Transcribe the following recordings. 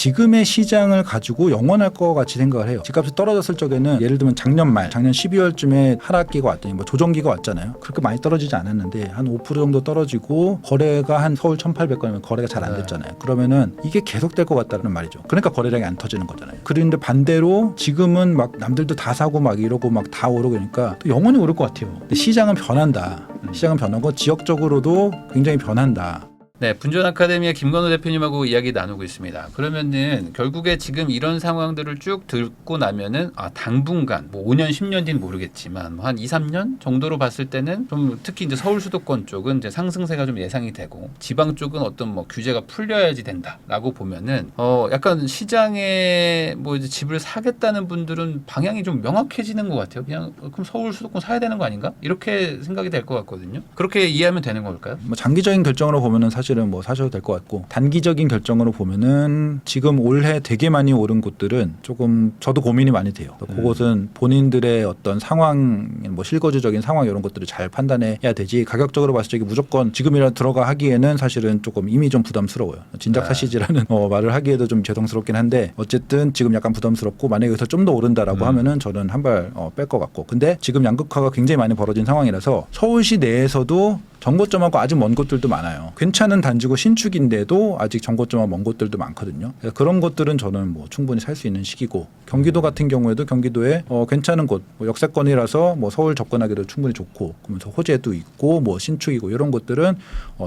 지금의 시장을 가지고 영원할 것 같이 생각을 해요. 집값이 떨어졌을 적에는 예를 들면 작년 12월쯤에 하락기가 왔더니 뭐 조정기가 왔잖아요. 그렇게 많이 떨어지지 않았는데 한 5% 정도 떨어지고 거래가 한 서울 1,800건이면 거래가 잘 안 됐잖아요. 그러면은 이게 계속될 것 같다는 말이죠. 그러니까 거래량이 안 터지는 거잖아요. 그런데 반대로 지금은 막 남들도 다 사고 막 이러고 막 다 오르고 그러니까 또 영원히 오를 것 같아요. 근데 시장은 변한다. 시장은 변하고 지역적으로도 굉장히 변한다. 네, 분전 아카데미의 김건우 대표님하고 이야기 나누고 있습니다. 그러면은 결국에 지금 이런 상황들을 쭉 듣고 나면은 당분간 뭐 5년, 10년 뒤는 모르겠지만 한 2, 3년 정도로 봤을 때는 좀 특히 이제 서울 수도권 쪽은 이제 상승세가 좀 예상이 되고 지방 쪽은 어떤 뭐 규제가 풀려야지 된다라고 보면은 약간 시장에 뭐 이제 집을 사겠다는 분들은 방향이 좀 명확해지는 것 같아요. 그냥 그럼 서울 수도권 사야 되는 거 아닌가? 이렇게 생각이 될 것 같거든요. 그렇게 이해하면 되는 걸까요? 뭐 장기적인 결정으로 보면은 사실은 뭐 사셔도 될 것 같고 단기적인 결정으로 보면은 지금 올해 되게 많이 오른 곳들은 조금 저도 고민이 많이 돼요. 그것은 본인들의 어떤 상황, 뭐 실거주적인 상황 이런 것들을 잘 판단해야 되지. 가격적으로 봤을 때 무조건 지금이라도 들어가 하기에는 사실은 조금 이미 좀 부담스러워요. 진작 사시지라는 말을 하기에도 좀 죄송스럽긴 한데 어쨌든 지금 약간 부담스럽고 만약에 여기서 좀 더 오른다라고 하면은 저는 한 발 뺄 것 같고. 근데 지금 양극화가 굉장히 많이 벌어진 상황이라서 서울시 내에서도 정거점하고 아직 먼 곳들도 많아요. 괜찮은 단지고 신축인데도 아직 정거점하고 먼 곳들도 많거든요. 그런 곳들은 저는 뭐 충분히 살 수 있는 시기고 경기도 같은 경우에도 경기도에 괜찮은 곳, 뭐 역세권이라서 뭐 서울 접근하기도 충분히 좋고 그러면서 호재도 있고 뭐 신축이고 이런 곳들은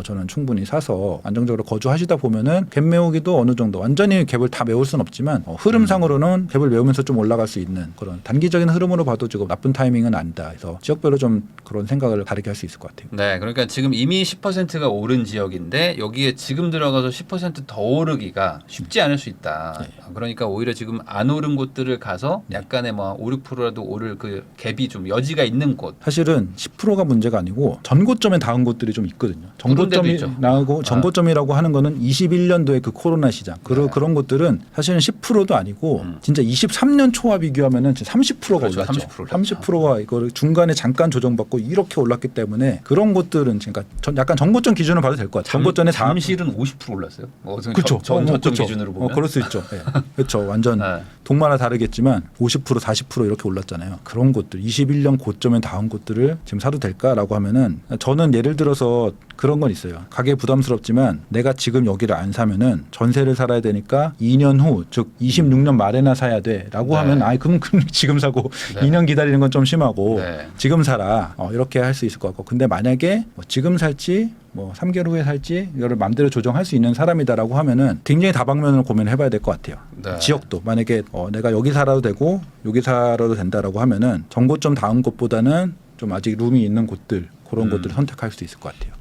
저는 충분히 사서 안정적으로 거주하시다 보면은 갭 메우기도 어느 정도 완전히 갭을 다 메울 수는 없지만 흐름상으로는 갭을 메우면서 좀 올라갈 수 있는 그런 단기적인 흐름으로 봐도 지금 나쁜 타이밍은 아니다. 그래서 지역별로 좀 그런 생각을 다르게 할 수 있을 것 같아요. 네, 그러니까 지금 이미 10%가 오른 지역인데 여기에 지금 들어가서 10% 더 오르기가 쉽지 않을 수 있다. 네. 그러니까 오히려 지금 안 오른 곳들을 가서 약간의 뭐 5, 6%라도 오를 그 갭이 좀 여지가 있는 곳. 사실은 10%가 문제가 아니고 전고점에 닿은 곳들이 좀 있거든요. 그런 데도 전고점이 있죠. 나오고 전고점이라고 하는 거는 21년도에 그 코로나 시장 그런 곳들은 사실은 10%도 아니고 진짜 23년 초와 비교하면은 30%가 그렇죠. 올랐죠. 30% 30%가 이거를 중간에 잠깐 조정받고 이렇게 올랐기 때문에 그런 곳들은 그러니까 약간 전고점 기준을 봐도 될 것 같아요. 전고점에 잠실은 50% 올랐어요. 그렇죠. 저점 그렇죠. 기준으로 보면. 그럴 수 있죠. 네. 그렇죠. 완전 동마다 다르겠지만 50% 40% 이렇게 올랐잖아요. 그런 곳들 21년 고점에 닿은 곳들을 지금 사도 될까라고 하면은 저는 예를 들어서 그런 건 있어요. 가게 부담스럽지만 내가 지금 여기를 안 사면은 전세를 살아야 되니까 2년 후 즉 26년 말에나 사야 돼라고 하면 그럼 지금 사고 2년 기다리는 건 좀 심하고 지금 사라 이렇게 할 수 있을 것 같고 근데 만약에 뭐 지금 살지 뭐 3개월 후에 살지 이거를 마음대로 조정할 수 있는 사람이다라고 하면은 굉장히 다방면으로 고민을 해봐야 될 것 같아요. 지역도 만약에 내가 여기 살아도 되고 여기 살아도 된다라고 하면은 정고점 다음 곳보다는 좀 아직 룸이 있는 곳들 그런 곳들을 선택할 수 있을 것 같아요.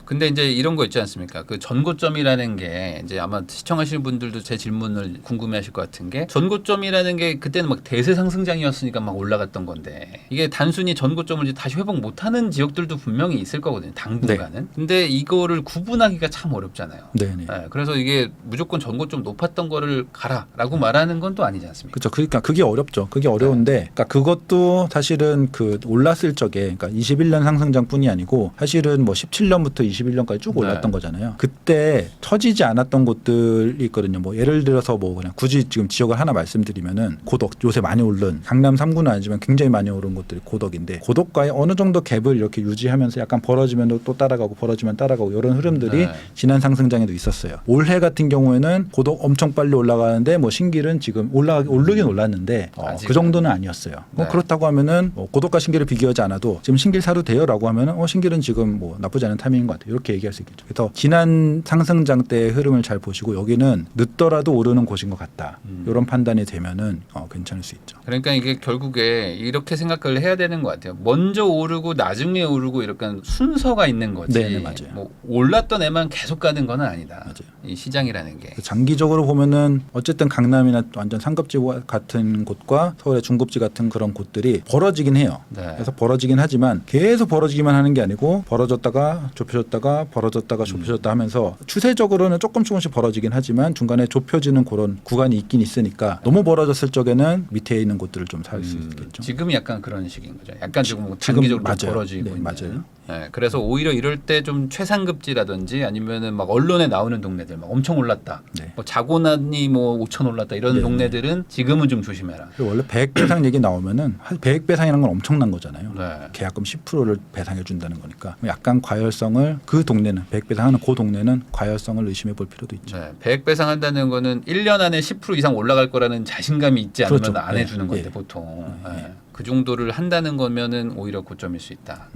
근데 이제 이런 거 있지 않습니까? 그 전고점이라는 게 이제 아마 시청하시는 분들도 제 질문을 궁금해하실 것 같은 게 전고점이라는 게 그때는 막 대세 상승장이었으니까 막 올라갔던 건데 이게 단순히 전고점을 이제 다시 회복 못하는 지역들도 분명히 있을 거거든요. 당분간은. 근데 이거를 구분하기가 참 어렵잖아요. 네네. 그래서 이게 무조건 전고점 높았던 거를 가라라고 말하는 건 또 아니지 않습니까? 그렇죠. 그러니까 그게 어렵죠. 그게 어려운데, 그러니까 그것도 사실은 그 올랐을 적에, 그러니까 21년 상승장뿐이 아니고 사실은 뭐 17년부터 21년까지 쭉 올랐던 거잖아요. 그때 처지지 않았던 곳들이 있거든요. 뭐 예를 들어서 뭐 그냥 굳이 지금 지역을 하나 말씀드리면은 고덕 요새 많이 오른 강남 3구는 아니지만 굉장히 많이 오른 곳들이 고덕인데 고덕과의 어느 정도 갭을 이렇게 유지하면서 약간 벌어지면 또 따라가고 벌어지면 따라가고 이런 흐름들이 지난 상승장에도 있었어요. 올해 같은 경우에는 고덕 엄청 빨리 올라가는데 뭐 신길은 지금 오르긴 올랐는데 그 정도는 아니었어요. 그렇다고 하면은 고덕과 신길을 비교하지 않아도 지금 신길 사도 돼요라고 하면은 신길은 지금 뭐 나쁘지 않은 타이밍인 것 같아요. 이렇게 얘기할 수 있겠죠. 그래서 지난 상승장 때의 흐름을 잘 보시고 여기는 늦더라도 오르는 곳인 것 같다. 이런 판단이 되면은 괜찮을 수 있죠. 그러니까 이게 결국에 이렇게 생각을 해야 되는 것 같아요. 먼저 오르고 나중에 오르고 이렇게 순서가 있는 거지. 네, 맞아요. 뭐 올랐던 애만 계속 가는 건 아니다. 맞아요. 이 시장이라는 게. 장기적으로 보면은 어쨌든 강남이나 완전 상급지 같은 곳과 서울의 중급지 같은 그런 곳들이 벌어지긴 해요. 그래서 벌어지긴 하지만 계속 벌어지기만 벌어지기만 하는 게 아니고 벌어졌다가 좁혀졌다가 벌어졌다가 좁혀졌다 하면서 추세적으로는 조금씩 벌어지긴 하지만 중간에 좁혀지는 그런 구간이 있긴 있으니까 너무 벌어졌을 적에는 밑에 있는 곳들을 좀 살 수 있겠죠. 지금이 약간 그런 식인 거죠. 약간 지금 지금 단기적으로 맞아요. 벌어지고 네, 있는. 맞아요. 네, 그래서 오히려 이럴 때 좀 최상급지라든지 아니면은 막 언론에 나오는 동네들 막 엄청 올랐다. 네. 뭐 자고나니 뭐 5천 올랐다 이런 네, 동네들은 지금은 좀 조심해라. 그리고 원래 배액 배상 얘기 나오면은 100 배상이라는 건 엄청난 거잖아요. 네. 계약금 10%를 배상해 준다는 거니까 약간 과열성을 그 동네는 100 배상하는 그 동네는 과열성을 의심해 볼 필요도 있죠. 네, 100 배상한다는 거는 1년 안에 10% 이상 올라갈 거라는 자신감이 있지 않으면 그렇죠. 안 네. 해주는 건데 예. 보통 그 정도를 한다는 거면은 오히려 고점일 수 있다.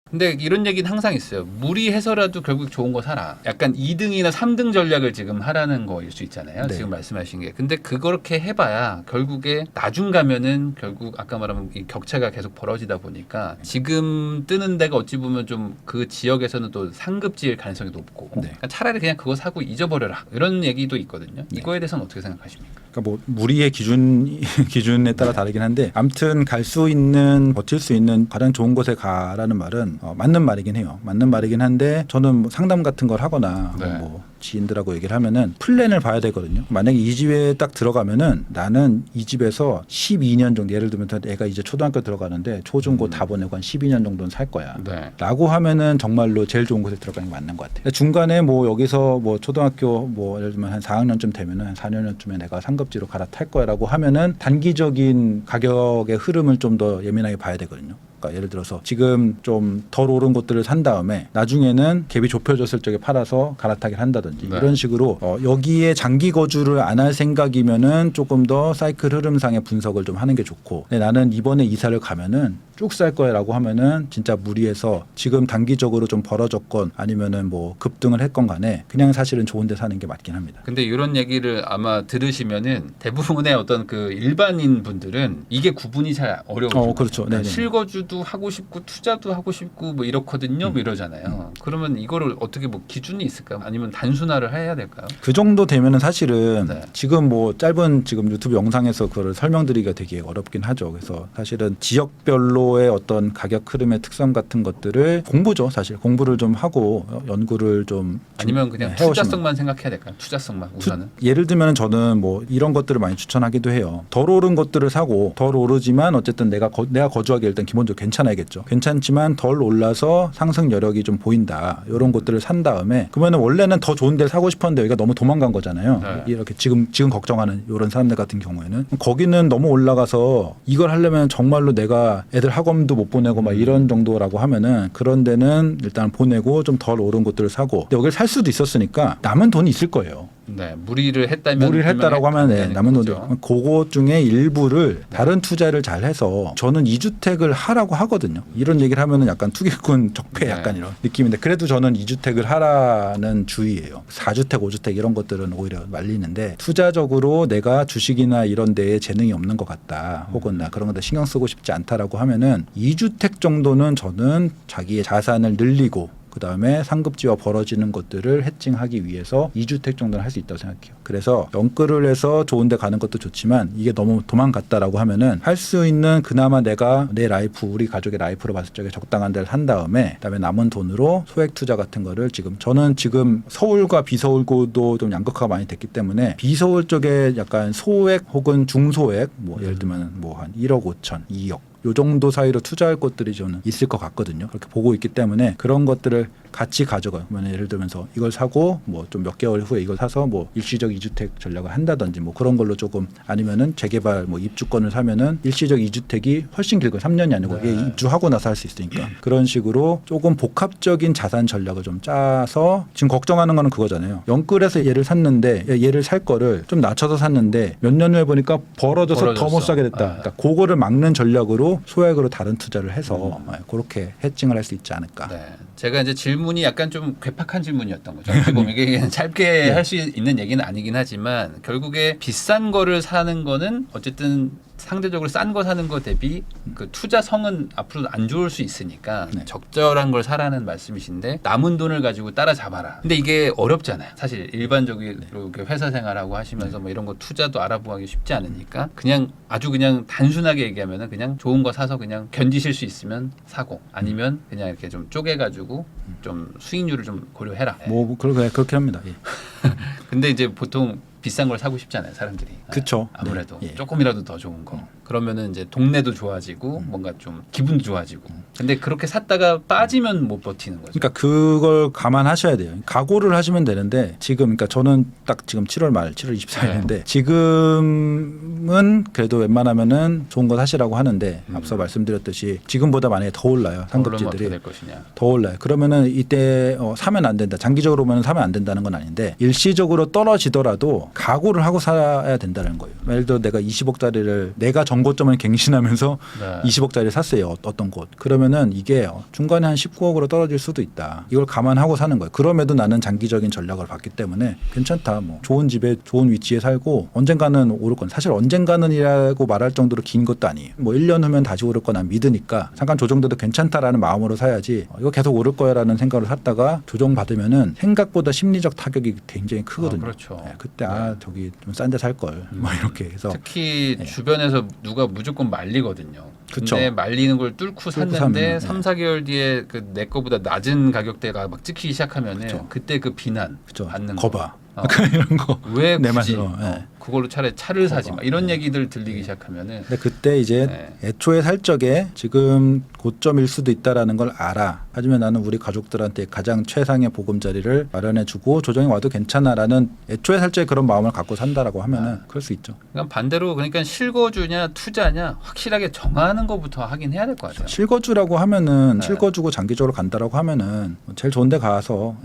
근데 이런 얘기는 항상 있어요. 무리해서라도 결국 좋은 거 사라. 약간 2등이나 3등 전략을 지금 하라는 거일 수 있잖아요. 네. 지금 말씀하신 게. 근데 그렇게 해봐야 결국에 나중 가면은 결국 아까 말하면 이 격차가 계속 벌어지다 보니까 지금 뜨는 데가 어찌 보면 좀 그 지역에서는 또 상급지일 가능성이 높고 네. 그러니까 차라리 그냥 그거 사고 잊어버려라. 이런 얘기도 있거든요. 이거에 대해서는 어떻게 생각하십니까? 그러니까 뭐 무리의 기준에 따라 다르긴 한데 아무튼 갈 수 있는 버틸 수 있는 가장 좋은 곳에 가라는 말은 맞는 말이긴 해요. 맞는 말이긴 한데 저는 뭐 상담 같은 걸 하거나 네. 뭐 지인들하고 얘기를 하면은 플랜을 봐야 되거든요. 만약에 이 집에 딱 들어가면은 나는 이 집에서 12년 정도 예를 들면 애가 이제 초등학교 들어가는데 초중고 다 보내고 한 12년 정도는 살 거야. 네. 라고 하면은 정말로 제일 좋은 곳에 들어가는 게 맞는 것 같아요. 중간에 뭐 여기서 뭐 초등학교 뭐 예를 들면 한 4학년쯤 되면은 한 4년쯤에 내가 상급지로 갈아탈 거야라고 하면은 단기적인 가격의 흐름을 좀 더 예민하게 봐야 되거든요. 그러니까 예를 들어서 지금 좀 덜 오른 곳들을 산 다음에 나중에는 갭이 좁혀졌을 적에 팔아서 갈아타기를 한다든지 네. 이런 식으로 여기에 장기 거주를 안 할 생각이면은 조금 더 사이클 흐름상의 분석을 좀 하는 게 좋고 근데 나는 이번에 이사를 가면은 쭉 살 거야라고 하면은 진짜 무리해서 지금 단기적으로 좀 벌어졌건 아니면은 뭐 급등을 했건 간에 그냥 사실은 좋은 데 사는 게 맞긴 합니다. 근데 이런 얘기를 아마 들으시면은 대부분의 어떤 그 일반인 분들은 이게 구분이 잘 어려워요. 그렇죠. 네네. 실거주도 하고 싶고 투자도 하고 싶고 뭐 이렇거든요. 뭐 이러잖아요. 그러면 이거를 어떻게 뭐 기준이 있을까요? 아니면 단순화를 해야 될까요? 그 정도 되면은 사실은 네. 지금 뭐 짧은 지금 유튜브 영상에서 그걸 설명드리기가 되게 어렵긴 하죠. 그래서 사실은 지역별로의 어떤 가격 흐름의 특성 같은 것들을 공부죠. 사실 공부를 좀 하고 연구를 좀 아니면 그냥 해오시면. 투자성만 생각해야 될까요? 투자성만 우선은. 예를 들면 저는 뭐 이런 것들을 많이 추천하기도 해요. 덜 오른 것들을 사고 덜 오르지만 어쨌든 내가 거주하기 일단 기본적으로 괜찮아야겠죠. 괜찮지만 덜 올라서 상승 여력이 좀 보인다. 이런 것들을 산 다음에 그러면은 원래는 더 좋은 데를 사고 싶었는데 여기가 너무 도망간 거잖아요. 네. 이렇게 지금 걱정하는 이런 사람들 같은 경우에는 거기는 너무 올라가서 이걸 하려면 정말로 내가 애들 학원도 못 보내고 막 이런 정도라고 하면은 그런 데는 일단 보내고 좀 덜 오른 것들을 사고 근데 여기를 살 수도 있었으니까 남은 돈이 있을 거예요. 네, 무리를 했다면 무리를 했다라고 하면 네, 남은 돈도 그거 중에 일부를 다른 투자를 잘 해서 저는 2주택을 하라고 하거든요. 이런 얘기를 하면은 약간 투기꾼 적폐 약간 네. 이런 느낌인데 그래도 저는 2주택을 하라는 주의예요. 4주택, 5주택 이런 것들은 오히려 말리는데 투자적으로 내가 주식이나 이런 데에 재능이 없는 것 같다. 혹은 나 그런 거에 신경 쓰고 싶지 않다라고 하면은 2주택 정도는 저는 자기의 자산을 늘리고 그다음에 상급지와 벌어지는 것들을 해칭하기 위해서 2주택 정도는 할 수 있다고 생각해요. 그래서 연끌을 해서 좋은 데 가는 것도 좋지만 이게 너무 도망갔다라고 하면은 할 수 있는 그나마 내가 내 라이프 우리 가족의 라이프로 봤을 적에 적당한 데를 산 다음에 그다음에 남은 돈으로 소액 투자 같은 거를 저는 지금 서울과 비서울고도 좀 양극화가 많이 됐기 때문에 비서울 쪽에 약간 소액 혹은 중소액 뭐 예를 들면 뭐 한 1억 5천, 2억 요 정도 사이로 투자할 것들이 저는 있을 것 같거든요. 그렇게 보고 있기 때문에 그런 것들을 같이 가져가요. 예를 들면서 이걸 사고 뭐 좀 몇 개월 후에 이걸 사서 뭐 일시적 2주택 전략을 한다든지 뭐 그런 걸로 조금 아니면은 재개발 뭐 입주권을 사면은 일시적 2주택이 훨씬 길고 3년이 아니고 이게 입주하고 나서 할 수 있으니까 그런 식으로 조금 복합적인 자산 전략을 좀 짜서 지금 걱정하는 거는 그거잖아요. 영끌에서 얘를 샀는데 얘를 살 거를 좀 낮춰서 샀는데 몇 년 후에 보니까 벌어져서 더 못 사게 됐다. 그러니까 그거를 막는 전략으로 소액으로 다른 투자를 해서 그렇게 해칭을 할 수 있지 않을까. 네. 제가 이제 질문이 약간 좀 괴팍한 질문이었던 거죠. 어떻게 보면 이게 짧게 할 수 있는 얘기는 아니긴 하지만 결국에 비싼 거를 사는 거는 어쨌든 상대적으로 싼 거 사는 거 대비 그 투자성은 앞으로 안 좋을 수 있으니까 네. 적절한 걸 사라는 말씀이신데 남은 돈을 가지고 따라잡아라. 근데 이게 어렵잖아요. 사실 일반적으로 이렇게 회사 생활하고 하시면서 뭐 이런 거 투자도 알아보기 쉽지 않으니까 그냥 아주 그냥 단순하게 얘기하면은 그냥 좋은 거 사서 그냥 견디실 수 있으면 사고 아니면 그냥 이렇게 좀 쪼개가지고 좀 수익률을 좀 고려해라. 뭐 그렇게 합니다. 예. 근데 이제 보통 비싼 걸 사고 싶잖아요, 사람들이. 그쵸. 아무래도 네. 예. 조금이라도 더 좋은 거. 그러면은 이제 동네도 좋아지고 뭔가 좀 기분도 좋아지고. 근데 그렇게 샀다가 빠지면 못 버티는 거죠. 그러니까 그걸 감안하셔야 돼요. 각오를 하시면 되는데 지금 그러니까 저는 딱 지금 7월 말 7월 24일인데 지금은 그래도 웬만하면은 좋은 거 사시라고 하는데 앞서 말씀드렸듯이 지금보다 만약에 더 올라요. 그러면 어떻게 상급지들이 될 것이냐. 더 올라요. 그러면은 이때 사면 안 된다. 장기적으로 보면 사면 안 된다는 건 아닌데 일시적으로 떨어지더라도 각오를 하고 사야 된다는 거예요. 예를 들어 내가 20억짜리를 내가 정고점을 갱신하면서 네. 20억짜리 샀어요. 어떤 곳. 그러면은 이게 중간에 한 19억으로 떨어질 수도 있다. 이걸 감안하고 사는 거예요. 그럼에도 나는 장기적인 전략을 봤기 때문에 괜찮다. 뭐 좋은 집에 좋은 위치에 살고 언젠가는 오를 건 사실 언젠가는이라고 말할 정도로 긴 것도 아니에요. 뭐 1년 후면 다시 오를 거나 믿으니까 잠깐 조정돼도 괜찮다라는 마음으로 사야지 이거 계속 오를 거야라는 생각을 샀다가 조정 받으면은 생각보다 심리적 타격이 굉장히 크거든요. 그렇죠. 네, 그때 저기 좀 싼 데 살 걸 뭐 이렇게 해서 특히 네. 주변에서 누가 무조건 말리거든요. 그쵸. 근데 말리는 걸 뚫고 샀는데 사면, 3, 4개월 뒤에 그 내 거보다 낮은 가격대가 막 찍히기 시작하면은 그쵸. 그때 그 비난 그죠. 받는 거봐. 거. 이런 거. 왜 내 굳이 맛으로, 네. 그걸로 차라리 차를 사지 거봐. 막 이런 얘기들 들리기 시작하면은 근데 그때 이제 네. 애초에 살 적에 지금 고점일 수도 있다라는 걸 알아. 하지만 나는 우리 가족들한테 가장 최상의 보금자리를 마련해주고 조정이 와도 괜찮아라는 애초에 살 적에 그런 마음을 갖고 산다라고 하면은 그럴 수 있죠. 그러니까 반대로 그러니까 실거주냐 투자냐 확실하게 정하는 것부터 하긴 해야 될 것 같아요. 실거주라고 하면은 네. 실거주고 장기적으로 간다라고 하면은 제일 좋은데 가서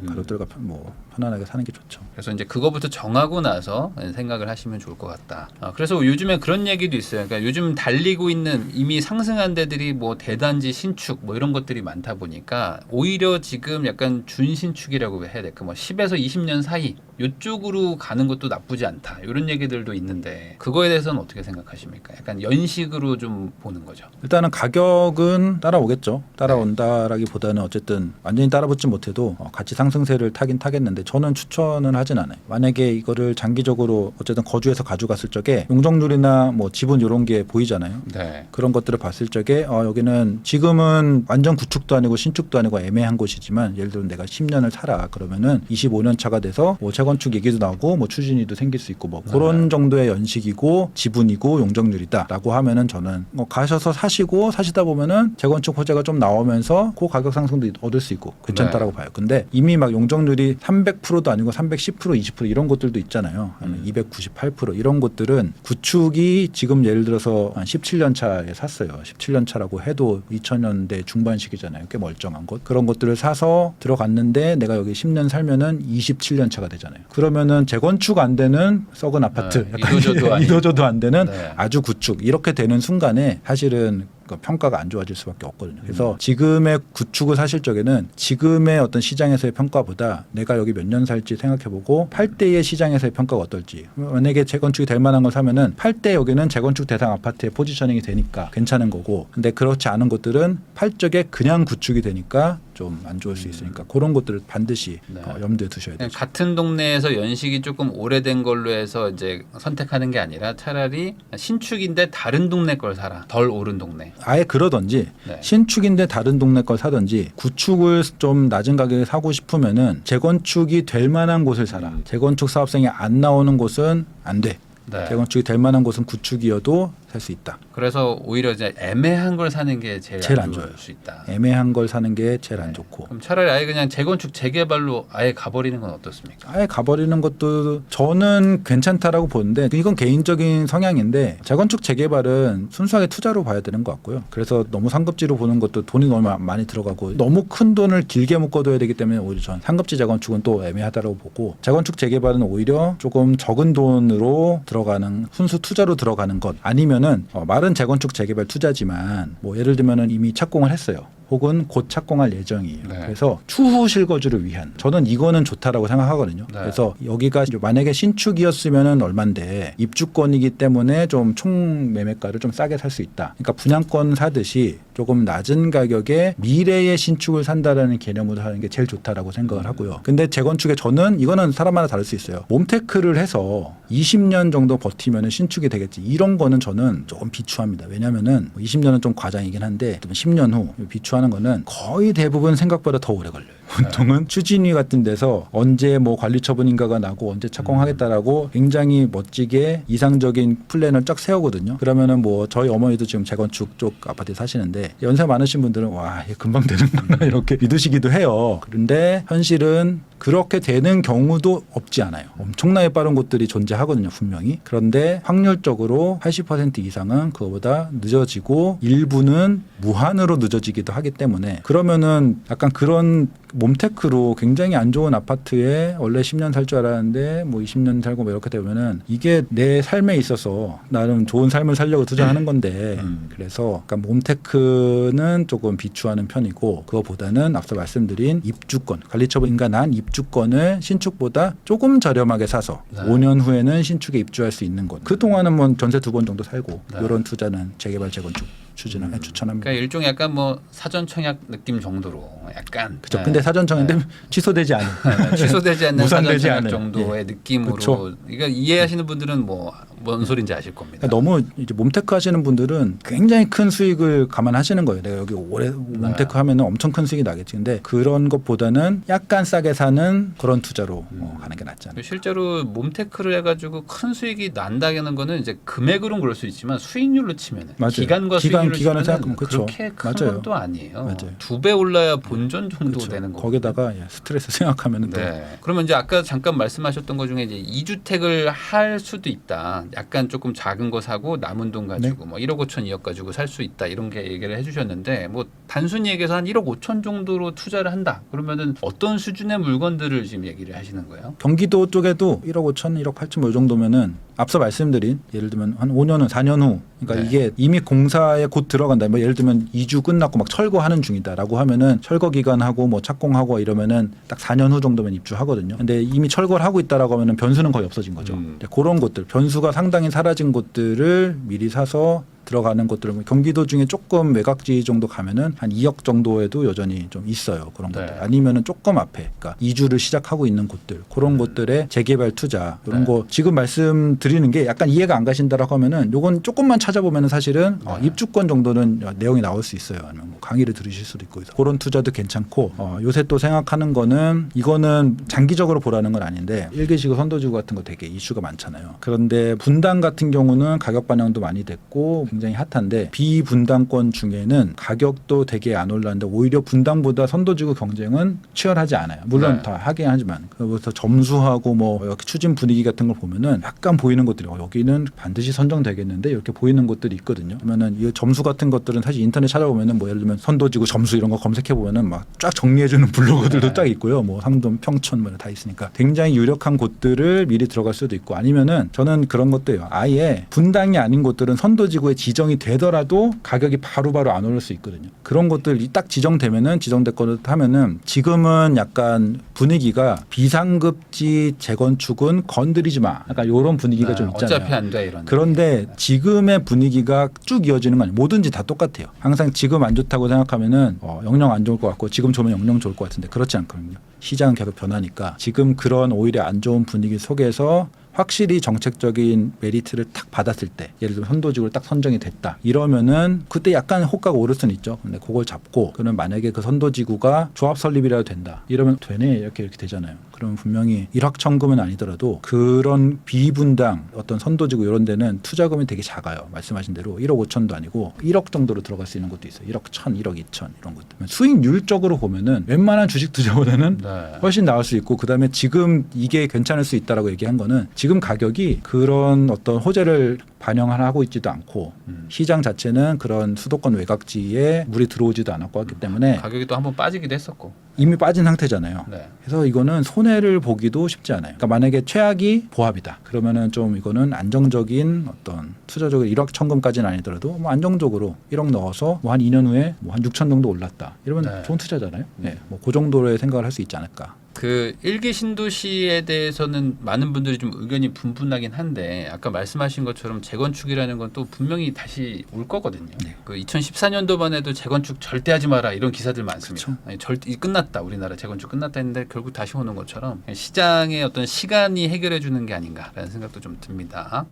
가족들과 뭐 편안하게 사는 게 좋죠. 그래서 이제 그거부터 정하고 나서 생각을 하시면 좋을 것 같다. 그래서 요즘에 그런 얘기도 있어요. 그러니까 요즘 달리고 있는 이미 상승한 데들이 뭐 대단지 신축 뭐 이런 것들이 많다 보니까 오히려 지금 약간 준신축이라고 해야 될까? 뭐 10에서 20년 사이 이쪽으로 가는 것도 나쁘지 않다. 이런 얘기들도 있는데 그거에 대해서는 어떻게 생각하십니까? 약간 연식으로 좀 보는 거죠. 일단은 가격은 따라오겠죠. 따라온다라기보다는 어쨌든 완전히 따라붙지 못해도 같이 상승세를 타긴 타겠는데 저는 추천은 하진 않아요. 만약에 이거를 장기적으로 어쨌든 거주해서 가져갔을 적에 용적률이나 뭐 지분 이런 게 보이잖아요. 네. 그런 것들을 봤을 적에 여기는 지금은 완전 구축도 아니고 신축도 아니고 애매한 곳이지만 예를 들어 내가 10년을 살아 그러면은 25년 차가 돼서 뭐 재건축 얘기도 나오고 뭐 추진위도 생길 수 있고 뭐 그런 정도의 연식이고 지분이고 용적률이다라고 하면은 저는 뭐 가셔서 사시다 보면은 재건축 호재가 좀 나오면서 그 가격 상승도 얻을 수 있고 괜찮다라고 봐요. 근데 이미 막 용적률이 300%도 아니고 310% 20% 이런 것들도 있잖아요. 298% 이런 것들은 구축이 지금 예를 들어서 한 17년 차에 샀어요. 17년 차라고 해도 2000년대 중반 시기잖아요. 꽤 멀쩡한 것. 그런 것들을 사서 들어갔는데 내가 여기 10년 살면은 27년 차가 되잖아요. 그러면은 재건축 안 되는 썩은 아파트, 약간 이도저도 안 되는 아주 구축 이렇게 되는 순간에 사실은 평가가 안 좋아질 수밖에 없거든요. 그래서 지금의 구축을 사실 적에는 지금의 어떤 시장에서의 평가보다 내가 여기 몇 년 살지 생각해보고 팔 때의 시장에서의 평가가 어떨지. 만약에 재건축이 될 만한 걸 사면은 팔 때 여기는 재건축 대상 아파트에 포지셔닝이 되니까 괜찮은 거고, 근데 그렇지 않은 곳들은 팔 적에 그냥 구축이 되니까 좀 안 좋을 수 있으니까 그런 것들을 반드시 염두에 두셔야 돼요. 같은 동네에서 연식이 조금 오래된 걸로 해서 이제 선택하는 게 아니라 차라리 신축인데 다른 동네 걸 사라. 덜 오른 동네. 아예 그러던지 신축인데 다른 동네 걸 사든지 구축을 좀 낮은 가격에 사고 싶으면은 재건축이 될 만한 곳을 사라. 재건축 사업성이 안 나오는 곳은 안 돼. 재건축이 될 만한 곳은 구축이어도 살 수 있다. 그래서 오히려 이제 애매한 걸 사는 게 제일 안 좋을 수 있다. 애매한 걸 사는 게 제일 안 좋고. 그럼 차라리 아예 그냥 재건축 재개발로 아예 가버리는 건 어떻습니까? 아예 가버리는 것도 저는 괜찮다라고 보는데 이건 개인적인 성향인데 재건축 재개발은 순수하게 투자로 봐야 되는 것 같고요. 그래서 너무 상급지로 보는 것도 돈이 너무 많이 들어가고 너무 큰 돈을 길게 묶어둬야 되기 때문에 오히려 전 상급지 재건축은 또 애매하다고 보고 재건축 재개발은 오히려 조금 적은 돈으로 들어가는 순수 투자로 들어가는 것 아니면은 말은 재건축 재개발 투자지만 뭐 예를 들면은 이미 착공을 했어요. 혹은 곧 착공할 예정이에요. 네. 그래서 추후 실거주를 위한 저는 이거는 좋다라고 생각하거든요. 네. 그래서 여기가 만약에 신축이었으면 얼만데 입주권이기 때문에 좀 총 매매가를 좀 싸게 살 수 있다. 그러니까 분양권 사듯이 조금 낮은 가격에 미래의 신축을 산다라는 개념으로 하는 게 제일 좋다라고 생각을 하고요. 근데 재건축에 저는 이거는 사람마다 다를 수 있어요. 몸테크를 해서 20년 정도 버티면 신축이 되겠지. 이런 거는 저는 조금 비추합니다. 왜냐하면은 20년은 좀 과장이긴 한데 10년 후 비추하는 거는 거의 대부분 생각보다 더 오래 걸려요. 보통은 추진위 같은 데서 언제 뭐 관리 처분인가가 나고 언제 착공하겠다라고 굉장히 멋지게 이상적인 플랜을 쫙 세우거든요. 그러면은 뭐 저희 어머니도 지금 재건축 쪽 아파트에 사시는데 연세 많으신 분들은 와, 이게 금방 되는구나 이렇게 믿으시기도 해요. 그런데 현실은 그렇게 되는 경우도 없지 않아요. 엄청나게 빠른 곳들이 존재하거든요, 분명히. 그런데 확률적으로 80% 이상은 그거보다 늦어지고 일부는 무한으로 늦어지기도 하기 때문에 그러면은 약간 그런 몸테크로 굉장히 안 좋은 아파트에 원래 10년 살 줄 알았는데 뭐 20년 살고 뭐 이렇게 되면은 이게 내 삶에 있어서 나름 좋은 삶을 살려고 투자하는 건데 그래서 약간 몸테크는 조금 비추하는 편이고 그거보다는 앞서 말씀드린 입주권 관리처분인가 난 입주권을 신축보다 조금 저렴하게 사서 네. 5년 후에는 신축에 입주할 수 있는 것. 그동안은 뭐 전세 2번 정도 살고 네. 이런 투자는 재개발 재건축 추천합니다. 그러니까 일종의 약간 뭐 사전 청약 느낌 정도로 약간 그렇죠. 근데 사전청인데 취소되지 않은 취소되지 않는 사전 무산되지 청약 않은. 정도의 느낌으로 그쵸. 그러니까 이해하시는 분들은 뭐 뭔 소리인지 아실 겁니다. 그러니까 너무 이제 몸테크 하시는 분들은 굉장히 큰 수익을 감안하시는 거예요. 내가 여기 오래 몸테크 하면은 엄청 큰 수익이 나겠지. 근데 그런 것보다는 약간 싸게 사는 그런 투자로 가는 게 낫지 않을까. 실제로 몸테크를 해가지고 큰 수익이 난다는 거는 이제 금액으로는 그럴 수 있지만 수익률로 치면은 맞아요. 기간과 수익률로 기간을 치면은 생각하면 그쵸. 그렇게 큰 맞아요. 건 또 아니에요. 맞아요. 2배 올라야 본전 정도 그렇죠. 되는 거. 거기다가 스트레스 생각하면은 또 네. 그러면 이제 아까 잠깐 말씀하셨던 것 중에 이제 2주택을 할 수도 있다. 약간 조금 작은 거 사고 남은 돈 가지고 뭐 1억 5천 2억 가지고 살 수 있다. 이런 게 얘기를 해주셨는데 뭐 단순히 얘기해서 한 1억 5천 정도로 투자를 한다. 그러면은 어떤 수준의 물건들을 지금 얘기를 하시는 거예요? 경기도 쪽에도 1억 5천, 1억 8천 뭐 이 정도면은 앞서 말씀드린 예를 들면 한 5년은 4년 후 그러니까 네. 이게 이미 공사에 곧 들어간다. 뭐 예를 들면 2주 끝났고 막 철거하는 중이다라고 하면은 철거 기간하고 뭐 착공하고 이러면은 딱 4년 후 정도면 입주하거든요. 근데 이미 철거를 하고 있다라고 하면은 변수는 거의 없어진 거죠. 그런 곳들 변수가 상당히 사라진 곳들을 미리 사서 들어가는 곳들은 경기도 중에 조금 외곽지 정도 가면은 한 2억 정도에도 여전히 좀 있어요. 그런 네. 곳들. 아니면은 조금 앞에 그러니까 이주를 시작하고 있는 곳들. 그런 곳들의 재개발 투자 이런 네. 거 지금 말씀드리는 게 약간 이해가 안 가신다라고 하면은 요건 조금만 찾아보면은 사실은 입주권 정도는 내용이 나올 수 있어요. 아니면 뭐 강의를 들으실 수도 있고 해서 그런 투자도 괜찮고 요새 또 생각하는 거는 이거는 장기적으로 보라는 건 아닌데 일개시구 선도지구 같은 거 되게 이슈가 많잖아요. 그런데 분당 같은 경우는 가격 반영도 많이 됐고 굉장히 핫한데 비분당권 중에는 가격도 되게 안 올랐는데 오히려 분당보다 선도지구 경쟁은 치열하지 않아요. 물론 네. 다 하긴 하지만 그래서 점수하고 뭐 이렇게 추진 분위기 같은 걸 보면은 약간 보이는 것들이 여기는 반드시 선정되겠는데 이렇게 보이는 것들이 있거든요. 그러면은 이 점수 같은 것들은 사실 인터넷 찾아보면은 뭐 예를 들면 선도지구 점수 이런 거 검색해 보면은 막 쫙 정리해주는 블로거들도 네. 딱 있고요. 뭐 상동, 평촌 뭐 다 있으니까 굉장히 유력한 곳들을 미리 들어갈 수도 있고 아니면은 저는 그런 것도요. 아예 분당이 아닌 곳들은 선도지구에 지정이 되더라도 가격이 바로바로 안 오를 수 있거든요. 그런 것들이 딱 지정되면은 지정됐거든 하면은 지금은 약간 분위기가 비상급지 재건축은 건드리지 마. 약간 이런 분위기가 좀 있잖아요. 어차피 안 돼 이런. 그런데 지금의 분위기가 쭉 이어지는 건 아니에요. 뭐든지 다 똑같아요. 항상 지금 안 좋다고 생각하면은 영영 안 좋을 것 같고 지금 좋으면 영영 좋을 것 같은데 그렇지 않거든요. 시장은 계속 변하니까 지금 그런 오히려 안 좋은 분위기 속에서 확실히 정책적인 메리트를 딱 받았을 때 예를 들면 선도지구로 딱 선정이 됐다 이러면은 그때 약간 호가가 오를 수는 있죠. 근데 그걸 잡고 그러면 만약에 그 선도지구가 조합 설립이라도 된다 이러면 되네 이렇게 되잖아요. 그러면 분명히 일확천금은 아니더라도 그런 비분당 어떤 선도지구 이런 데는 투자금이 되게 작아요. 말씀하신 대로 1억 5천도 아니고 1억 정도로 들어갈 수 있는 것도 있어요. 1억 1천, 1억 2천 이런 것들. 수익률적으로 보면은 웬만한 주식 투자보다는 네. 훨씬 나을 수 있고 그다음에 지금 이게 괜찮을 수 있다라고 얘기한 거는 지금 가격이 그런 어떤 호재를 반영을 하고 있지도 않고 시장 자체는 그런 수도권 외곽지에 물이 들어오지도 않았고 했기 때문에 가격이 또 한번 빠지기도 했었고 이미 빠진 상태잖아요. 네. 그래서 이거는 손해를 보기도 쉽지 않아요. 그러니까 만약에 최악이 보합이다. 그러면은 좀 이거는 안정적인 어떤 투자적으로 1억 천금까지는 아니더라도 뭐 안정적으로 1억 넣어서 뭐 한 2년 후에 뭐 한 6천 정도 올랐다. 이러면 네. 좋은 투자잖아요. 네. 뭐 그 정도의 생각을 할 수 있지 않을까. 그 일기 신도시에 대해서는 많은 분들이 좀 의견이 분분하긴 한데 아까 말씀하신 것처럼 재건축이라는 건 또 분명히 다시 올 거거든요. 네. 그 2014년도만 해도 재건축 절대 하지 마라 이런 기사들 많습니다. 그쵸. 아니, 절대 끝났다 우리나라 재건축 끝났다 했는데 결국 다시 오는 것처럼 시장의 어떤 시간이 해결해 주는 게 아닌가라는 생각도 좀 듭니다.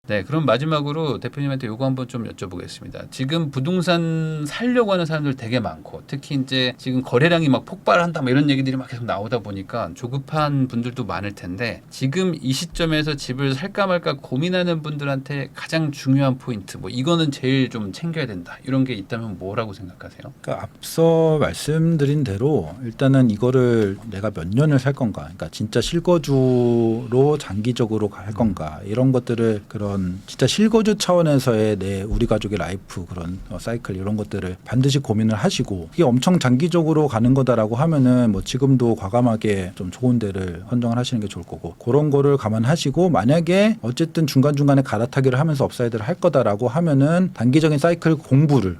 네, 그럼 마지막으로 대표님한테 요거 한번 좀 여쭤보겠습니다. 지금 부동산 살려고 하는 사람들 되게 많고 특히 이제 지금 거래량이 막 폭발한다 뭐 이런 얘기들이 막 계속 나오다 보니까 조급한 분들도 많을 텐데 지금 이 시점에서 집을 살까 말까 고민하는 분들한테 가장 중요한 포인트 뭐 이거는 제일 좀 챙겨야 된다 이런 게 있다면 뭐라고 생각하세요? 그러니까 앞서 말씀드린 대로 일단은 이거를 내가 몇 년을 살 건가, 그러니까 진짜 실거주로 장기적으로 할 건가 이런 것들을 그런 진짜 실거주 차원에서의 내 우리 가족의 라이프 그런 사이클 이런 것들을 반드시 고민을 하시고 이게 엄청 장기적으로 가는 거다라고 하면은 뭐 지금도 과감하게 좀 좋은 데를 선정을 하시는 게 좋을 거고 그런 거를 감안하시고 만약에 어쨌든 중간중간에 갈아타기를 하면서 업사이드를 할 거다라고 하면은 단기적인 사이클 공부를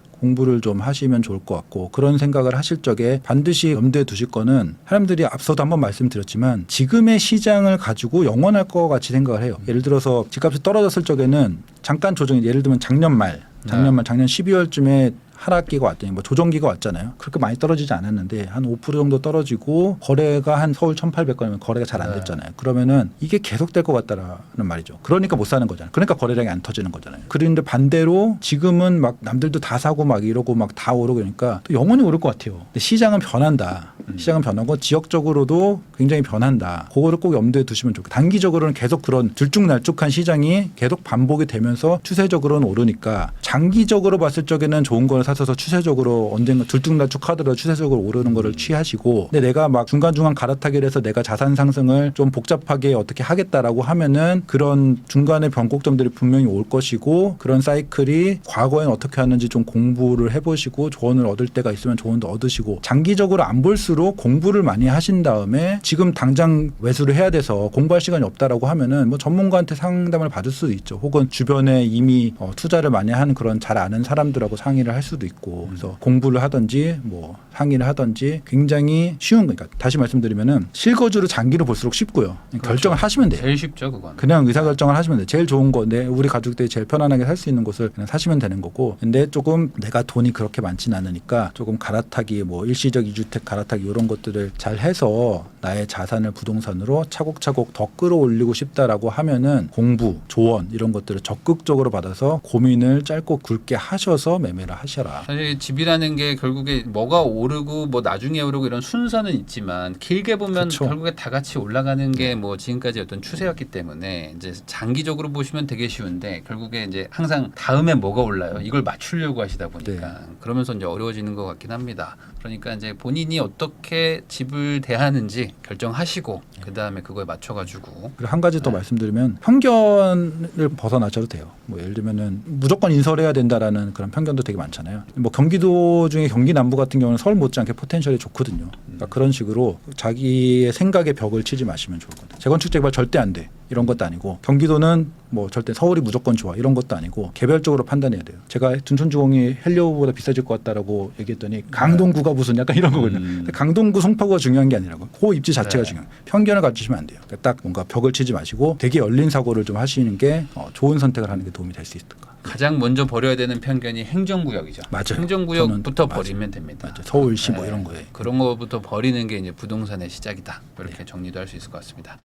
좀 하시면 좋을 것 같고 그런 생각을 하실 적에 반드시 염두에 두실 거는 사람들이 앞서도 한번 말씀드렸지만 지금의 시장을 가지고 영원할 것 같이 생각을 해요. 예를 들어서 집값이 떨어졌을 적에는 잠깐 조정이 예를 들면 작년 12월쯤에 하락기가 왔더니 뭐 조정기가 왔잖아요. 그렇게 많이 떨어지지 않았는데 한 5% 정도 떨어지고 거래가 한 서울 1,800건이면 거래가 잘 안 됐잖아요. 그러면은 이게 계속될 것 같다라는 말이죠. 그러니까 못 사는 거잖아요. 그러니까 거래량이 안 터지는 거잖아요. 그런데 반대로 지금은 막 남들도 다 사고 막 이러고 막 다 오르고 그러니까 또 영원히 오를 것 같아요. 근데 시장은 변한다. 시장은 변하고 지역적으로도 굉장히 변한다. 그거를 꼭 염두에 두시면 좋고 단기적으로는 계속 그런 들쭉날쭉한 시장이 계속 반복이 되면서 추세적으로는 오르니까 장기적으로 봤을 적에는 좋은 거를 사서 추세적으로 언젠가 들쭉날쭉하더라도 추세적으로 오르는 거를 취하시고 근데 내가 막 중간중간 갈아타기를 해서 내가 자산 상승을 좀 복잡하게 어떻게 하겠다라고 하면은 그런 중간에 변곡점들이 분명히 올 것이고 그런 사이클이 과거엔 어떻게 하는지 좀 공부를 해보시고 조언을 얻을 때가 있으면 조언도 얻으시고 장기적으로 안 볼수록 공부를 많이 하신 다음에 지금 당장 매수를 해야 돼서 공부할 시간이 없다라고 하면은 뭐 전문가한테 상담을 받을 수도 있죠. 혹은 주변에 이미 투자를 많이 하는 그런 잘 아는 사람들하고 상의를 할 수도 있고 그래서 공부를 하든지 뭐 상의를 하든지 굉장히 쉬운 거니까 다시 말씀드리면은 실거주로 장기로 볼수록 쉽고요. 결정을 하시면 돼요. 제일 쉽죠 그건. 그냥 의사결정을 하시면 돼요. 제일 좋은 거, 우리 가족들이 제일 편안하게 살 수 있는 곳을 그냥 사시면 되는 거고. 근데 조금 내가 돈이 그렇게 많지는 않으니까 조금 갈아타기, 뭐 일시적 이주택 갈아타기 이런 것들을 잘 해서 나의 자산을 부동산으로 차곡차곡 더 끌어올리고 싶다라고 하면은 공부, 조언 이런 것들을 적극적으로 받아서 고민을 짧고 굵게 하셔서 매매를 하셔라. 사실 집이라는 게 결국에 뭐가 오르고 뭐 나중에 오르고 이런 순서는 있지만 길게 보면 그쵸. 결국에 다 같이 올라가는 게 뭐 지금까지 어떤 추세였기 때문에 이제 장기적으로 보시면 되게 쉬운데 결국에 이제 항상 다음에 뭐가 올라요 이걸 맞추려고 하시다 보니까 그러면서 이제 어려워지는 것 같긴 합니다. 그러니까 이제 본인이 어떻게 집을 대하는지 결정하시고 그 다음에 그거에 맞춰가지고 그리고 한 가지 더 말씀드리면 편견을 벗어나셔도 돼요. 뭐 예를 들면은 무조건 인설해야 된다라는 그런 편견도 되게 많잖아요. 뭐 경기도 중에 경기 남부 같은 경우는 서울 못지않게 포텐셜이 좋거든요. 그러니까 그런 식으로 자기의 생각에 벽을 치지 마시면 좋을 것 같아요. 재건축 재개발 절대 안 돼. 이런 것도 아니고 경기도는 뭐 절대 서울이 무조건 좋아 이런 것도 아니고 개별적으로 판단해야 돼요. 제가 둔촌주공이 헬리오보다 비싸질 것 같다라고 얘기했더니 강동구가 무슨 약간 이런 거거든요. 강동구 송파구가 중요한 게 아니라고. 그 입지 자체가 중요해요. 편견을 가지시면 안 돼요. 그러니까 딱 뭔가 벽을 치지 마시고 되게 열린 사고를 좀 하시는 게 좋은 선택을 하는 게 도움이 될 수 있을 것 같아요. 가장 먼저 버려야 되는 편견이 행정구역이죠. 맞아요. 행정구역부터 저는 버리면 됩니다. 맞아요. 서울시 뭐 이런 거에. 그런 거부터 버리는 게 이제 부동산의 시작이다. 이렇게 정리도 할 수 있을 것 같습니다.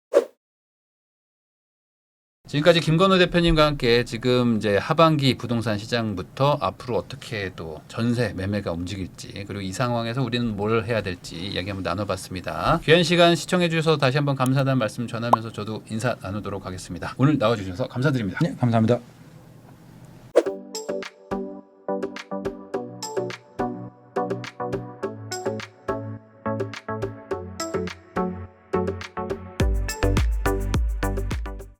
지금까지 김건우 대표님과 함께 지금 이제 하반기 부동산 시장부터 앞으로 어떻게 또 전세 매매가 움직일지 그리고 이 상황에서 우리는 뭘 해야 될지 이야기 한번 나눠봤습니다. 귀한 시간 시청해 주셔서 다시 한번 감사하다는 말씀 전하면서 저도 인사 나누도록 하겠습니다. 오늘 나와주셔서 감사드립니다. 네, 감사합니다.